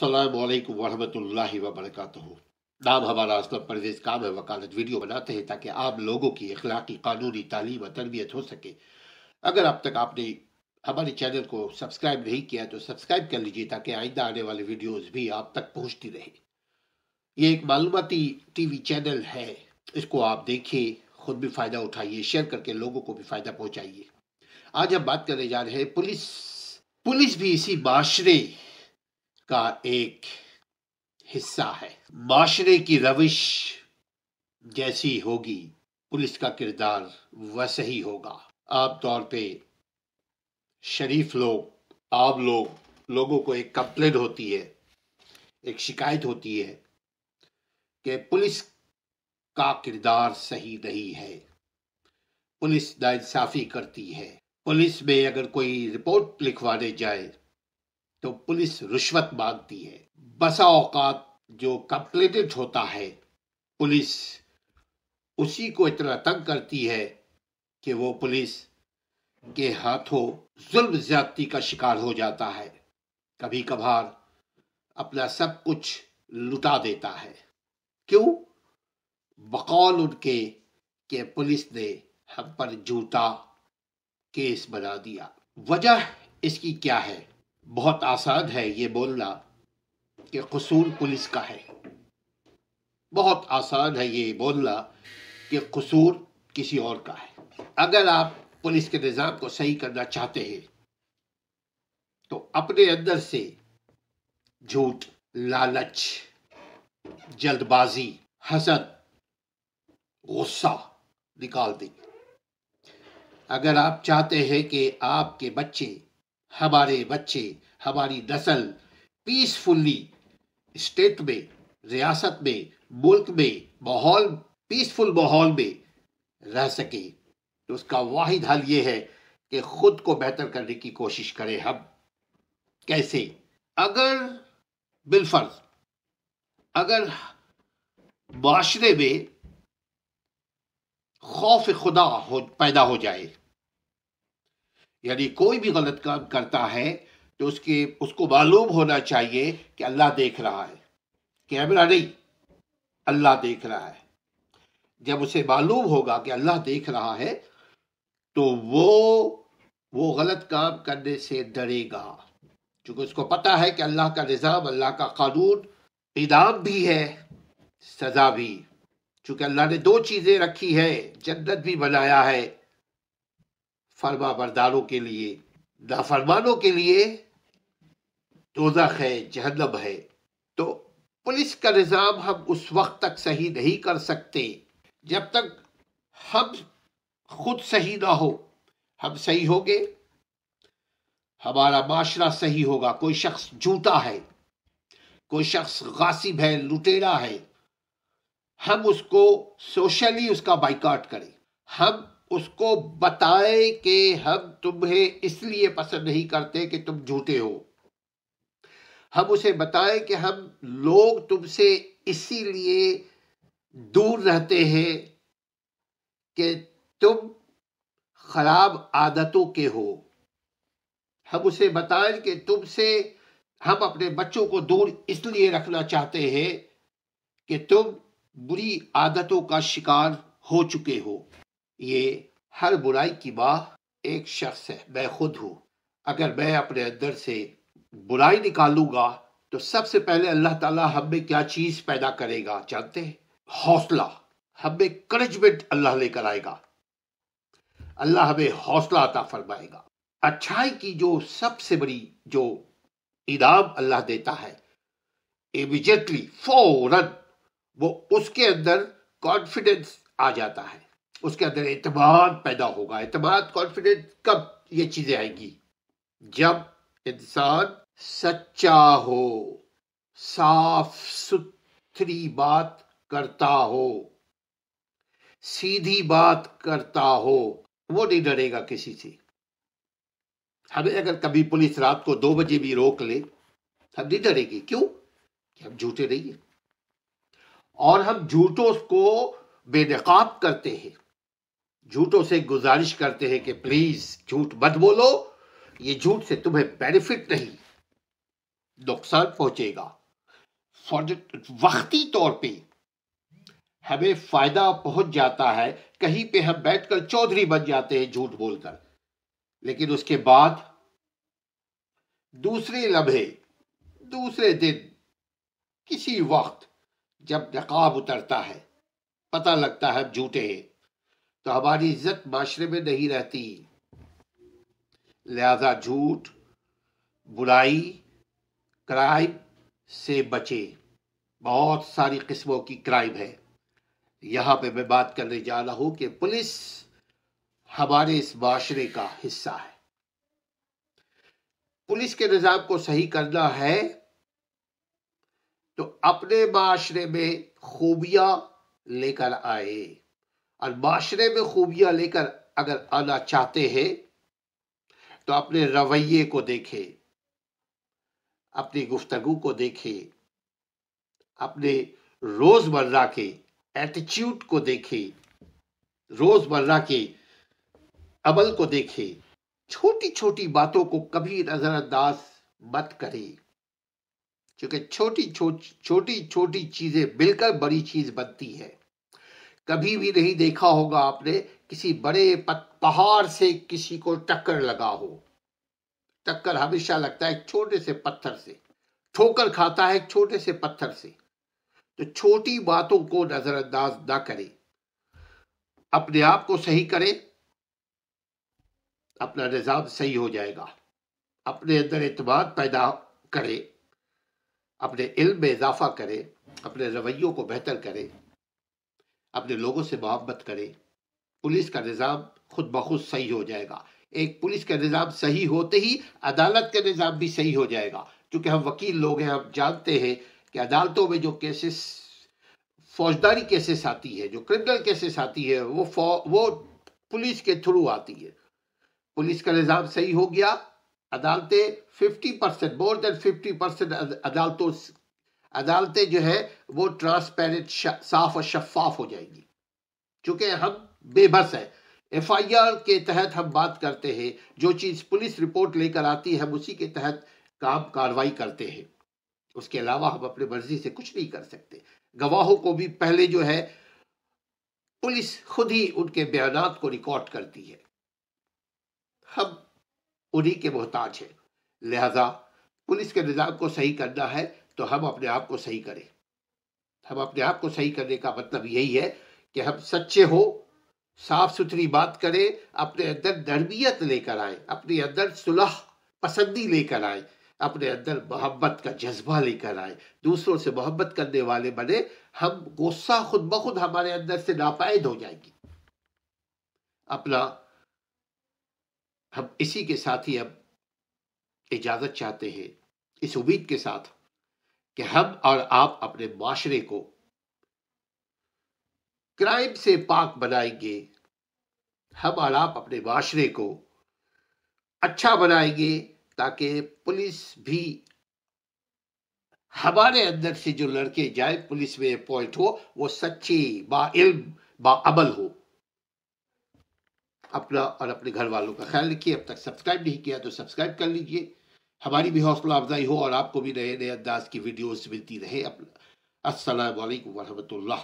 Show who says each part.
Speaker 1: अस्सलामु अलैकुम वरहमतुल्लाहि वबरकातुहू। नाम हमारा असलम परवेज, काम है वकालत। वीडियो बनाते हैं ताकि आप लोगों की अखलाकी कानूनी तालीम और तरबियत हो सके। अगर अब तक आपने हमारे चैनल को सब्सक्राइब नहीं किया तो सब्सक्राइब कर लीजिए ताकि आइंदा आने वाले वीडियोस भी आप तक पहुंचती रहे। ये एक मालूमाती टीवी चैनल है, इसको आप देखिए, खुद भी फायदा उठाइए, शेयर करके लोगों को भी फायदा पहुंचाइए। आज हम बात करने जा रहे हैं पुलिस भी इसी माशरे का एक हिस्सा है। माशरे की रविश जैसी होगी, पुलिस का किरदार वैसा ही होगा। आमतौर पे शरीफ लोग, आम लोगों को एक कंप्लेन होती है, एक शिकायत होती है कि पुलिस का किरदार सही नहीं है, पुलिस नाइंसाफी करती है। पुलिस में अगर कोई रिपोर्ट लिखवाने जाए तो पुलिस रिश्वत मांगती है। बसा औकात जो कंप्लेनेंट होता है, पुलिस उसी को इतना तंग करती है कि वो पुलिस के हाथों जुल्म ज्यादती का शिकार हो जाता है। कभी कभार अपना सब कुछ लुटा देता है। क्यों? बकौल उनके कि पुलिस ने हम पर झूठा केस बना दिया। वजह इसकी क्या है? बहुत आसान है ये बोलना कि कसूर पुलिस का है। बहुत आसान है ये बोलना कि कसूर किसी और का है। अगर आप पुलिस के निजाम को सही करना चाहते हैं तो अपने अंदर से झूठ, लालच, जल्दबाजी, हसद, गुस्सा निकाल दें। अगर आप चाहते हैं कि आपके बच्चे, हमारे बच्चे, हमारी नस्ल पीसफुली स्टेट में, रियासत में, मुल्क में पीसफुल माहौल में रह सके, तो उसका वाहिद हल ये है कि खुद को बेहतर करने की कोशिश करें। हम कैसे? बिलफर्ज अगर माशरे में खौफ खुदा पैदा हो जाए, यानी कोई भी गलत काम करता है तो उसको मालूम होना चाहिए कि अल्लाह देख रहा है, कैमरा नहीं, अल्लाह देख रहा है। जब उसे मालूम होगा कि अल्लाह देख रहा है तो वो गलत काम करने से डरेगा, क्योंकि उसको पता है कि अल्लाह का निजाम, अल्लाह का कानून इनाम भी है, सजा भी। क्योंकि अल्लाह ने दो चीजें रखी है, जन्नत भी बनाया है फरमा बरदारों के लिए, नाफरमानों के लिए दोज़ख है, जहन्नम है। तो पुलिस का निजाम हम उस वक्त तक सही नहीं कर सकते जब तक हम खुद सही ना हो। हम सही होंगे, हमारा माशरा सही होगा। कोई शख्स झूठा है, कोई शख्स गासिब है, लुटेरा है, हम उसको सोशली उसका बाइकाट करें। हम उसको बताएं कि हम तुम्हें इसलिए पसंद नहीं करते कि तुम झूठे हो। हम उसे बताएं कि हम लोग तुमसे इसीलिए दूर रहते हैं कि तुम खराब आदतों के हो। हम उसे बताएं कि तुमसे हम अपने बच्चों को दूर इसलिए रखना चाहते हैं कि तुम बुरी आदतों का शिकार हो चुके हो। ये हर बुराई की मां एक शख्स है, मैं खुद हूं। अगर मैं अपने अंदर से बुराई निकालूंगा तो सबसे पहले अल्लाह ताला हम में क्या चीज पैदा करेगा जानते हैं? हौसला। हम में करेजमेंट अल्लाह लेकर आएगा। अल्लाह हमें हौसला अता फरमाएगा। अच्छाई की जो सबसे बड़ी जो इनाम अल्लाह देता है, इमीडिएटली, फौरन वो उसके अंदर कॉन्फिडेंस आ जाता है, उसके अंदर एतमाद पैदा होगा। एतमाद, कॉन्फिडेंस कब ये चीजें आएंगी? जब इंसान सच्चा हो, साफ सुथरी बात करता हो, सीधी बात करता हो, वो नहीं डरेगा किसी से। हमें अगर कभी पुलिस रात को 2 बजे भी रोक ले, हम नहीं डरेंगे। क्यों? कि हम झूठे नहीं हैं और हम झूठों को बेनकाब करते हैं। झूठों से गुजारिश करते हैं कि प्लीज झूठ मत बोलो, ये झूठ से तुम्हें बेनिफिट नहीं, نقصان پہنچے گا، وقتی طور پہ ہمیں فائدہ پہنچ جاتا ہے، کہیں پہ ہم بیٹھ کر چودھری بن جاتے ہیں جھوٹ بول کر، لیکن اس کے بعد دوسرے لمحے، دوسرے دن، کسی وقت جب نقاب اترتا ہے، پتہ لگتا ہے ہم جھوٹے ہیں، تو ہماری عزت معاشرے میں نہیں رہتی۔ لہذا جھوٹ، برائی، کرائم سے بچے۔ بہت ساری قسموں کی کرائم ہے۔ یہاں پہ میں بات کرنے جا رہا ہوں کہ پولیس ہمارے اس معاشرے کا حصہ ہے۔ پولیس کے نظام کو صحیح کرنا ہے تو اپنے معاشرے میں خوبیاں لے کر آئے، اور معاشرے میں خوبیاں لے کر اگر آنا چاہتے ہیں تو اپنے رویے کو دیکھے، اپنی گفتگو کو دیکھے، اپنے روزمرہ کے ایٹیچیوڈ کو دیکھے، روزمرہ کے عمل کو دیکھے، چھوٹی چھوٹی باتوں کو کبھی نظر انداز مت کرے، کیونکہ چھوٹی چھوٹی چیزیں مل کر بڑی چیز بنتی ہے۔ کبھی بھی نہیں دیکھا ہوگا آپ نے کسی بڑے پہاڑ سے کسی کو ٹکر لگا ہو، ٹکر ہمیشہ لگتا ہے ایک چھوٹے سے پتھر سے، ٹھوکر کھاتا ہے ایک چھوٹے سے پتھر سے۔ تو چھوٹی باتوں کو نظر انداز نہ کرے، اپنے آپ کو صحیح کرے، اپنا نظام صحیح ہو جائے گا۔ اپنے اندر اعتماد پیدا کرے، اپنے علم میں اضافہ کرے، اپنے رویوں کو بہتر کرے، اپنے لوگوں سے محبت کرے، پولیس کا نظام خود بخود صحیح ہو جائے گا۔ ایک پولیس کا نظام صحیح ہوتے ہی عدالت کا نظام بھی صحیح ہو جائے گا، کیونکہ ہم وکیل لوگ ہیں، ہم جانتے ہیں کہ عدالتوں میں جو کیسز، فوجداری کیسز آتی ہے، جو کرمنل کیسز آتی ہے، وہ پولیس کے تھرو آتی ہے۔ پولیس کا نظام صحیح ہو گیا، عدالتیں 50%، مور دین 50% عدالتیں جو ہے وہ ٹرانسپیرنٹ، صاف اور شفاف ہو جائیں گی، کیونکہ ہم بے بس ہیں۔ ایف آئی آر کے تحت ہم بات کرتے ہیں، جو چیز پولیس رپورٹ لے کر آتی ہے ہم اسی کے تحت کاروائی کرتے ہیں، اس کے علاوہ ہم اپنے مرضی سے کچھ نہیں کر سکتے۔ گواہوں کو بھی پہلے جو ہے پولیس خود ہی ان کے بیانات کو ریکارڈ کرتی ہے، ہم انہی کے محتاج ہیں۔ لہذا پولیس کے نظام کو صحیح کرنا ہے تو ہم اپنے آپ کو صحیح کریں۔ ہم اپنے آپ کو صحیح کرنے کا مطلب یہی ہے کہ ہم سچے ہو، صاف ستھری بات کریں، اپنے اندر نرمیت لے کر آئیں، اپنے اندر صلح پسندی لے کر آئیں، اپنے اندر محبت کا جذبہ لے کر آئیں، دوسروں سے محبت کرنے والے بنے، ہم غصہ خود بخود ہمارے اندر سے ناپید ہو جائے گی۔ ہم اسی کے ساتھ ہی اب اجازت چاہتے ہیں، اس امید کے ساتھ کہ ہم اور آپ اپنے معاشرے کو کرائم سے پاک بنائیں گے، ہم اور آپ اپنے معاشرے کو اچھا بنائیں گے، تاکہ پولیس بھی ہمارے اندر سے جو لڑکے جائیں پولیس میں اپوائنٹ ہو، وہ سچی، با علم، با عمل ہو۔ اپنا اور اپنے گھر والوں کا خیال رکھیے۔ اب تک سبسکرائب نہیں کیا تو سبسکرائب کر لیجئے، ہماری بھی حوصلہ افزائی ہو اور آپ کو بھی نئے نئے انداز کی ویڈیوز ملتی رہے۔ السلام علیکم ورحمۃ اللہ۔